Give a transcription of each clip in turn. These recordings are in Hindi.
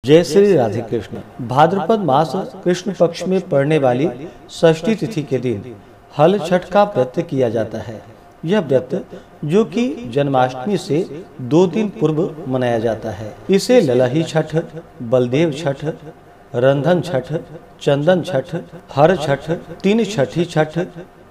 जय श्री राधे कृष्ण। भाद्रपद मास कृष्ण पक्ष में पड़ने वाली षष्ठी तिथि के दिन हल छठ का व्रत किया जाता है। यह व्रत जो कि जन्माष्टमी से 2 दिन पूर्व मनाया जाता है। इसे ललही छठ, बलदेव छठ, रंधन छठ, चंदन छठ, हर छठ, तीन छठी छठ,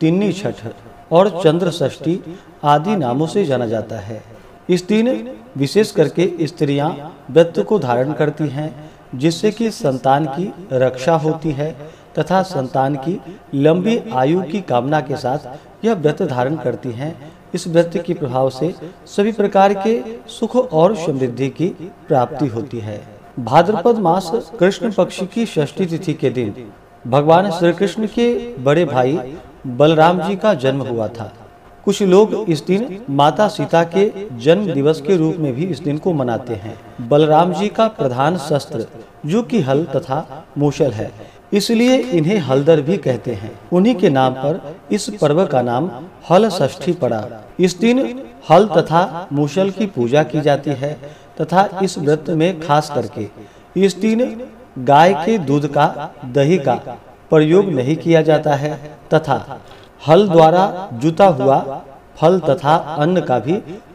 तिन्नी छठ और चंद्र षष्ठी आदि नामों से जाना जाता है। इस दिन विशेष करके स्त्रियां व्रत को धारण करती हैं, जिससे कि संतान की रक्षा होती है तथा संतान की लंबी आयु की कामना के साथ यह व्रत धारण करती हैं। इस व्रत के प्रभाव से सभी प्रकार के सुख और समृद्धि की प्राप्ति होती है। भाद्रपद मास कृष्ण पक्ष की षष्ठी तिथि के दिन भगवान श्री कृष्ण के बड़े भाई बलराम जी का जन्म हुआ था। कुछ लोग इस दिन माता सीता के जन्म दिवस के रूप में भी इस दिन को मनाते हैं। बलराम जी का प्रधान शस्त्र जो कि हल तथा मूसल है, इसलिए इन्हें हलदर भी कहते हैं। उन्हीं के नाम पर इस पर्व का नाम हल षष्ठी पड़ा। इस दिन हल तथा मूसल की पूजा की जाती है तथा इस व्रत में खास करके इस दिन गाय के दूध का, दही का प्रयोग नहीं किया जाता है तथा हल द्वारा जुता हुआ फल तथा अन्न का भी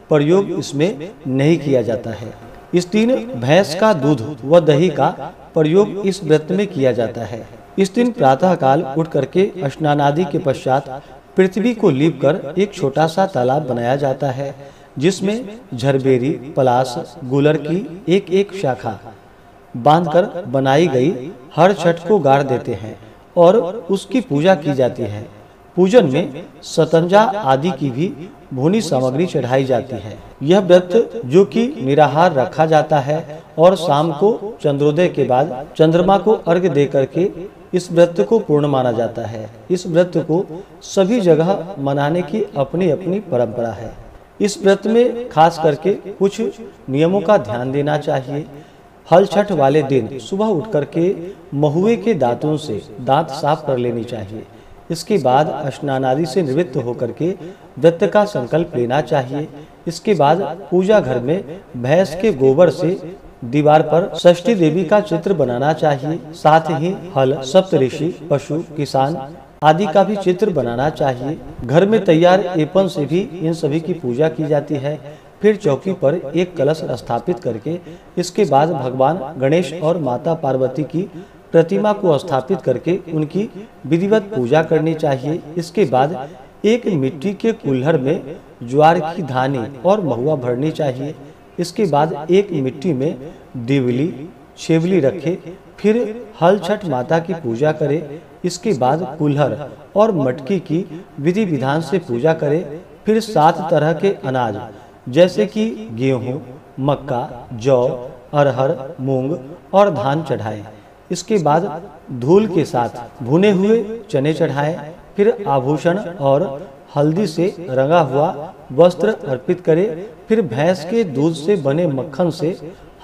प्रयोग इसमें नहीं किया जाता है। इस दिन भैंस का दूध व दही का प्रयोग इस व्रत में किया जाता है। इस दिन प्रातः काल उठ करके स्नान आदि के पश्चात पृथ्वी को लीप कर एक छोटा सा तालाब बनाया जाता है, जिसमें झरबेरी, पलाश, गुलर की एक एक शाखा बांधकर बनाई गई हर छठ को गाड़ देते हैं और उसकी पूजा की जाती है। पूजन में सतंजा आदि की भी भुनी सामग्री चढ़ाई जाती है। यह व्रत जो कि निराहार रखा जाता है और शाम को चंद्रोदय के बाद चंद्रमा को अर्घ्य दे करके इस व्रत को पूर्ण माना जाता है। इस व्रत को सभी जगह मनाने की अपनी अपनी परंपरा है। इस व्रत में खास करके कुछ नियमों का ध्यान देना चाहिए। हल छठ वाले दिन सुबह उठ करके महुए के दांतों से दांत साफ कर लेनी चाहिए। इसके बाद स्नान आदि से निवृत्त होकर के व्रत का संकल्प लेना चाहिए। इसके बाद पूजा घर में भैंस के गोबर से दीवार पर षष्ठी देवी का चित्र बनाना चाहिए। साथ ही हल, सप्तऋषि, पशु, किसान आदि का भी चित्र बनाना चाहिए। घर में तैयार एपन से भी इन सभी की पूजा की जाती है। फिर चौकी पर एक कलश स्थापित करके इसके बाद भगवान गणेश और माता पार्वती की प्रतिमा को स्थापित करके उनकी विधिवत पूजा करनी चाहिए। इसके बाद एक मिट्टी के कुल्हड़ में ज्वार की धानी और महुआ भरनी चाहिए। इसके बाद एक मिट्टी में दिवली, छेवली रखे, फिर हल छठ माता की पूजा करे। इसके बाद कुल्हड़ और मटकी की विधि विधान से पूजा करे। फिर 7 तरह के अनाज जैसे कि गेहूं, मक्का, जौ, अरहर, मूंग और धान चढ़ाएं। इसके बाद धूल के साथ भुने हुए चने चढ़ाएं। फिर आभूषण और हल्दी से रंगा हुआ वस्त्र अर्पित करे। फिर भैंस के दूध से बने मक्खन से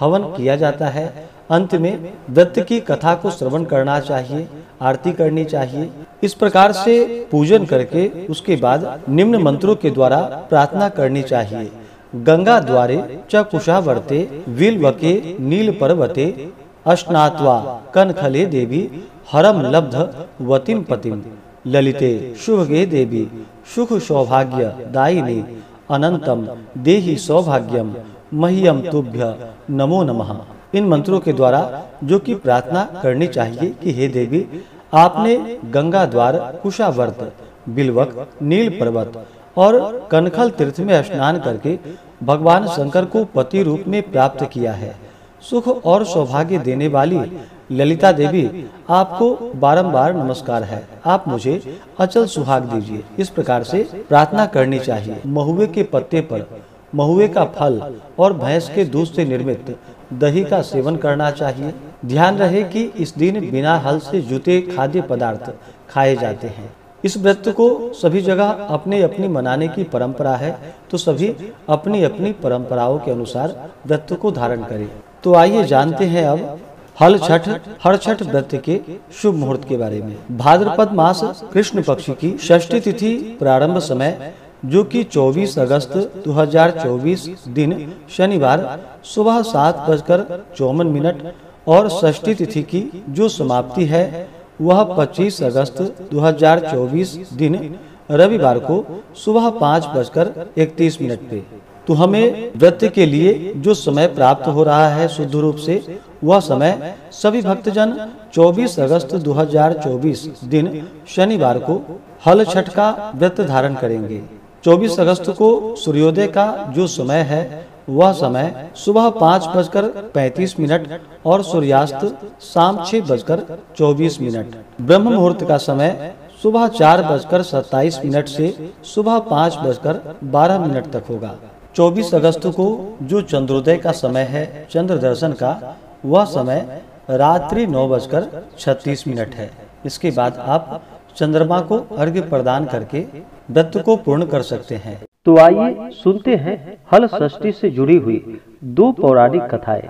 हवन किया जाता है। अंत में व्रत की कथा को श्रवण करना चाहिए, आरती करनी चाहिए। इस प्रकार से पूजन करके उसके बाद निम्न मंत्रों के द्वारा प्रार्थना करनी चाहिए। गंगा द्वारे च कुशावर्ते विल्वके नील पर्वते अश्नात्वा कनखले देवी हरम लब्ध वतिम पतिम ललिते शुभगे देवी सुख सौभाग्य दायिनी अनंतम देहि सौभाग्यम मह्यम तुभ्य नमो नमः। इन मंत्रों के द्वारा जो कि प्रार्थना करनी चाहिए कि हे देवी, आपने गंगा द्वार, कुशावर्त, बिल्वक, नील पर्वत और कनखल तीर्थ में स्नान करके भगवान शंकर को पति रूप में प्राप्त किया है। सुख और सौभाग्य देने वाली ललिता देवी, आपको बारंबार नमस्कार है। आप मुझे अचल सुहाग दीजिए। इस प्रकार से प्रार्थना करनी चाहिए। महुए के पत्ते पर महुए का फल और भैंस के दूध से निर्मित दही का सेवन करना चाहिए। ध्यान रहे कि इस दिन बिना हल से जुते खाद्य पदार्थ खाए जाते हैं। इस व्रत को सभी जगह अपने अपनी मनाने की परंपरा है, तो सभी अपनी अपनी परंपराओं के अनुसार व्रत को धारण करें। तो आइए जानते हैं अब हल छठ, हर छठ व्रत के शुभ मुहूर्त के बारे में। भाद्रपद मास कृष्ण पक्ष की षष्ठी तिथि प्रारंभ समय जो कि 24 अगस्त 2024 दिन शनिवार सुबह 7:54 और षष्ठी तिथि की जो समाप्ति है वह 25 अगस्त 2024 दिन रविवार को सुबह 5:31 पे। तो हमें व्रत के लिए जो समय प्राप्त हो रहा है शुद्ध रूप से, वह समय सभी भक्तजन 24 अगस्त 2024 दिन शनिवार को हल छठ का व्रत धारण करेंगे। 24 अगस्त को सूर्योदय का जो समय है वह समय सुबह 5:35 और सूर्यास्त शाम 6:24। ब्रह्म मुहूर्त का समय सुबह 4:27 से सुबह 5:12 तक होगा। 24 अगस्त को जो चंद्रोदय का समय है चंद्र दर्शन का, वह समय रात्रि 9:36 है। इसके बाद आप चंद्रमा को अर्घ्य प्रदान करके व्रत को पूर्ण कर सकते हैं। तो आइए सुनते हैं हल षष्ठी से जुड़ी हुई दो पौराणिक कथाएं।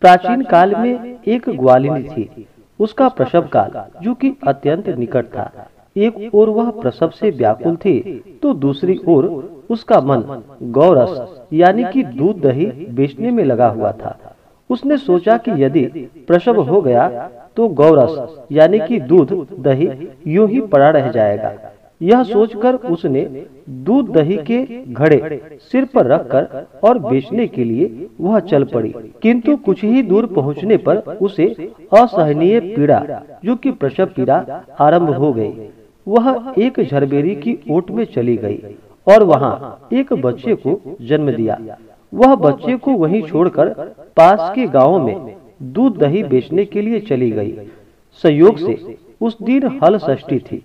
प्राचीन काल में एक ग्वालिनी थी। उसका प्रसव काल जो कि अत्यंत निकट था। एक ओर वह प्रसव से व्याकुल थी तो दूसरी ओर उसका मन गौरस यानी कि दूध दही बेचने में लगा हुआ था। उसने सोचा कि यदि प्रसव हो गया तो गौरस यानी कि दूध दही यूं ही पड़ा रह जाएगा। यह सोचकर उसने दूध दही के घड़े सिर पर रखकर और बेचने के लिए वह चल पड़ी। किंतु कुछ ही दूर पहुंचने पर उसे असहनीय पीड़ा जो कि प्रसव पीड़ा आरंभ हो गई। वह एक झरबेरी की ओट में चली गई और वहां एक बच्चे को जन्म दिया। वह बच्चे को वहीं छोड़कर पास के गांव में दूध दही बेचने के लिए चली गई। संयोग से उस दिन हल षष्ठी थी।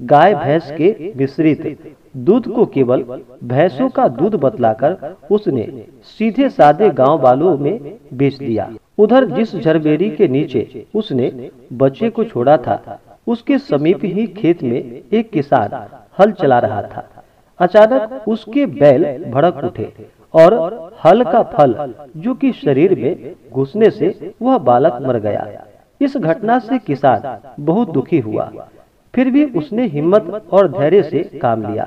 गाय भैंस के मिश्रित दूध को केवल भैंसों का दूध बतलाकर उसने सीधे साधे गांव वालों में बेच दिया। उधर जिस झरबेरी के नीचे उसने बच्चे को छोड़ा था, उसके समीप ही खेत में एक किसान हल चला रहा था। अचानक उसके बैल भड़क उठे और हल का फल जो कि शरीर में घुसने से वह बालक मर गया। इस घटना से किसान बहुत दुखी हुआ। फिर भी उसने हिम्मत और धैर्य से काम लिया।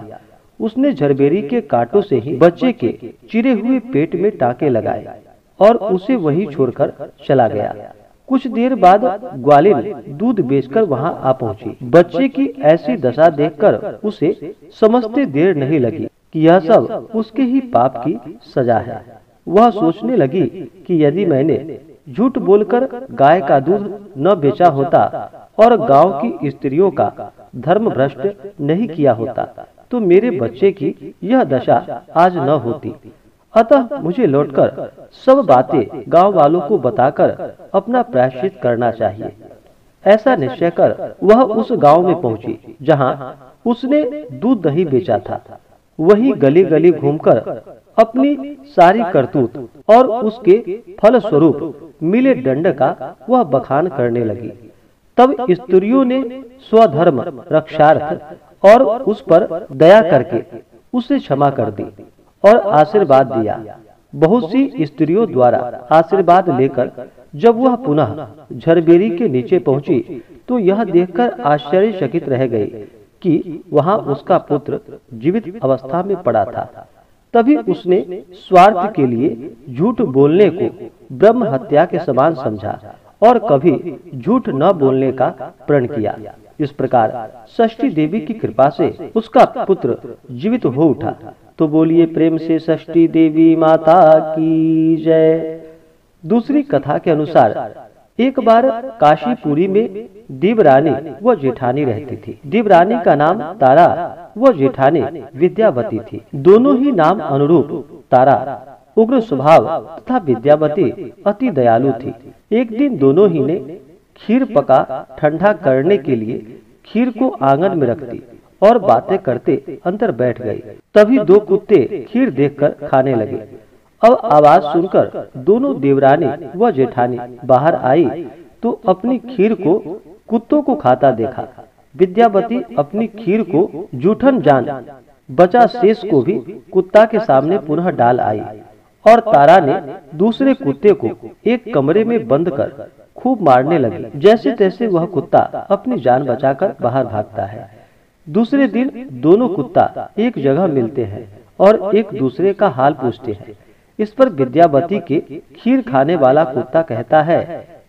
उसने झरबेरी के कांटों से ही बच्चे के चिरे हुए पेट में टाके लगाए और उसे वहीं छोड़कर चला गया। कुछ देर बाद ग्वालिन दूध बेचकर वहां आ पहुंची। बच्चे की ऐसी दशा देखकर उसे समझते देर नहीं लगी कि यह सब उसके ही पाप की सजा है। वह सोचने लगी कि यदि मैंने झूठ बोलकर गाय का दूध न बेचा होता और गांव की स्त्रियों का धर्म भ्रष्ट नहीं किया होता तो मेरे बच्चे की यह दशा आज न होती। अतः मुझे लौटकर सब बातें गांव वालों को बताकर अपना प्रायश्चित करना चाहिए। ऐसा निश्चय कर वह उस गांव में पहुंची जहां उसने दूध दही बेचा था। वही गली गली घूमकर अपनी सारी करतूत और उसके फल स्वरूप मिले दंड का वह बखान करने लगी। तब स्त्रियों ने स्वधर्म रक्षार्थ और उस पर दया करके उसे क्षमा कर दी और आशीर्वाद दिया। बहुत सी स्त्रियों द्वारा आशीर्वाद लेकर जब वह पुनः झरबेरी के नीचे पहुंची तो यह देखकर आश्चर्यचकित रह गई कि वहां उसका पुत्र जीवित अवस्था में पड़ा था। तभी उसने स्वार्थ के लिए झूठ बोलने को ब्रह्म हत्या के समान समझा और कभी झूठ न बोलने का प्रण किया। इस प्रकार षष्ठी देवी की कृपा से उसका पुत्र जीवित हो उठा। तो बोलिए प्रेम से षष्ठी देवी माता की जय। दूसरी कथा के अनुसार एक बार काशीपुरी में देवरानी व जेठानी रहती थी। देवरानी का नाम तारा व जेठानी विद्यावती थी। दोनों ही नाम अनुरूप तारा उग्र स्वभाव तथा विद्यावती अति दयालु थी। एक दिन दोनों ही ने खीर पका ठंडा करने के लिए खीर को आंगन में रख दी और बातें करते अंदर बैठ गई। तभी दो कुत्ते खीर देखकर खाने लगे। अब आवाज सुनकर दोनों देवरानी व जेठानी बाहर आई तो अपनी खीर को कुत्तों को खाता देखा। विद्यावती अपनी खीर को जूठन जान बचा शेष को भी कुत्ता के सामने पुनः डाल आई और तारा ने दूसरे कुत्ते को एक कमरे में बंद कर खूब मारने लगी। जैसे तैसे वह कुत्ता अपनी जान बचाकर बाहर भागता है। दूसरे दिन दोनों कुत्ता एक जगह मिलते हैं और एक दूसरे का हाल पूछते हैं। इस पर विद्यावती के खीर खाने वाला कुत्ता कहता है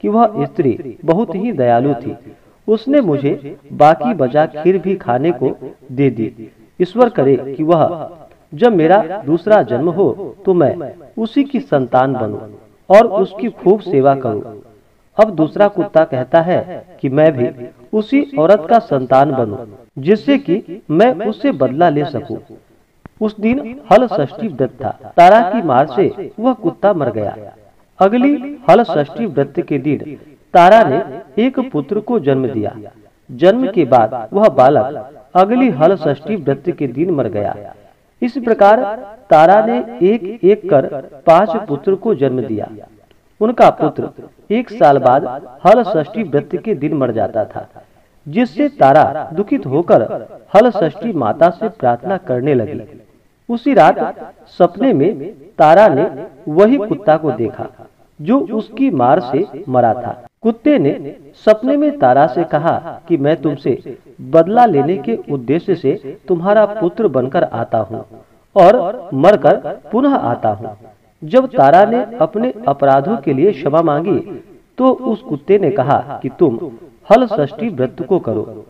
कि वह स्त्री बहुत ही दयालु थी। उसने मुझे बाकी बचा खीर भी खाने को दे दी। ईश्वर करे कि वह जब मेरा दूसरा जन्म हो तो मैं उसी की संतान बनूं और उसकी खूब सेवा करूं। अब दूसरा कुत्ता कहता है कि मैं भी उसी औरत का संतान बनूं, जिससे कि मैं उससे बदला ले सकूं। उस दिन हल षष्ठी व्रत था। तारा की मार से वह कुत्ता मर गया। अगली हल षष्ठी व्रत के दिन तारा ने एक पुत्र को जन्म दिया। जन्म के बाद वह बालक अगली हल षष्ठी व्रत के दिन मर गया। इस प्रकार तारा ने एक एक कर 5 पुत्र को जन्म दिया। उनका पुत्र 1 साल बाद हल षष्ठी व्रत के दिन मर जाता था, जिससे तारा दुखित होकर हल षष्ठी माता से प्रार्थना करने लगी। उसी रात सपने में तारा ने वही कुत्ता को देखा जो उसकी मार से मरा था। कुत्ते ने सपने में तारा से कहा कि मैं तुमसे बदला लेने के उद्देश्य से तुम्हारा पुत्र बनकर आता हूँ और मरकर पुनः आता हूँ। जब तारा ने अपने अपराधों के लिए क्षमा मांगी तो उस कुत्ते ने कहा कि तुम हल षष्ठी व्रत को करो,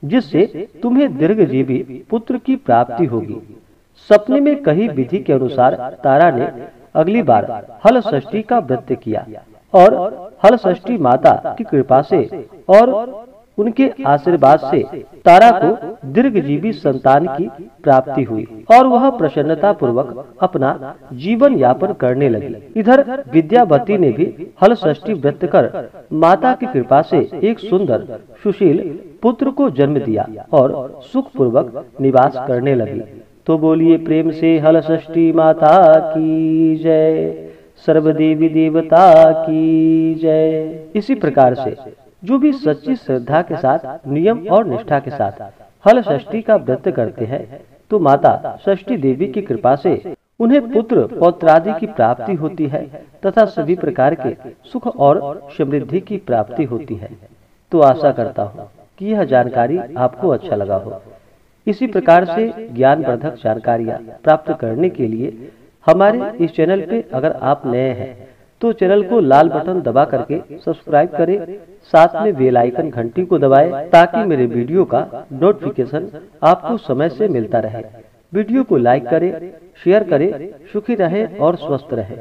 जिससे तुम्हें दीर्घजीवी पुत्र की प्राप्ति होगी। सपने में कही विधि के अनुसार तारा ने अगली बार हल षष्ठी का व्रत किया और हल षष्ठी माता की कृपा से और उनके आशीर्वाद से तारा को दीर्घजीवी संतान की प्राप्ति हुई और वह प्रसन्नता पूर्वक अपना जीवन यापन करने लगी। इधर विद्यावती ने भी हल षष्ठी व्रत कर माता की कृपा से एक सुंदर सुशील पुत्र को जन्म दिया और सुख पूर्वक निवास करने लगी। तो बोलिए प्रेम से हल षष्ठी माता की जय, सर्वदेवी देवता की जय। इसी प्रकार से जो भी सच्ची श्रद्धा के साथ नियम और निष्ठा के साथ हल षष्ठी का व्रत करते हैं तो माता षष्ठी देवी की कृपा से उन्हें पुत्र पौत्रादि की प्राप्ति होती है तथा सभी प्रकार के सुख और समृद्धि की प्राप्ति होती है। तो आशा करता हूँ कि यह जानकारी आपको अच्छा लगा हो। इसी प्रकार से ज्ञानवर्धक जानकारियाँ प्राप्त करने के लिए हमारे इस चैनल पे अगर आप नए हैं तो चैनल को लाल बटन दबा करके सब्सक्राइब करें, साथ में बेल आइकन घंटी को दबाएं ताकि मेरे वीडियो का नोटिफिकेशन आपको समय से मिलता रहे। वीडियो को लाइक करें, शेयर करें। सुखी रहें और स्वस्थ रहें।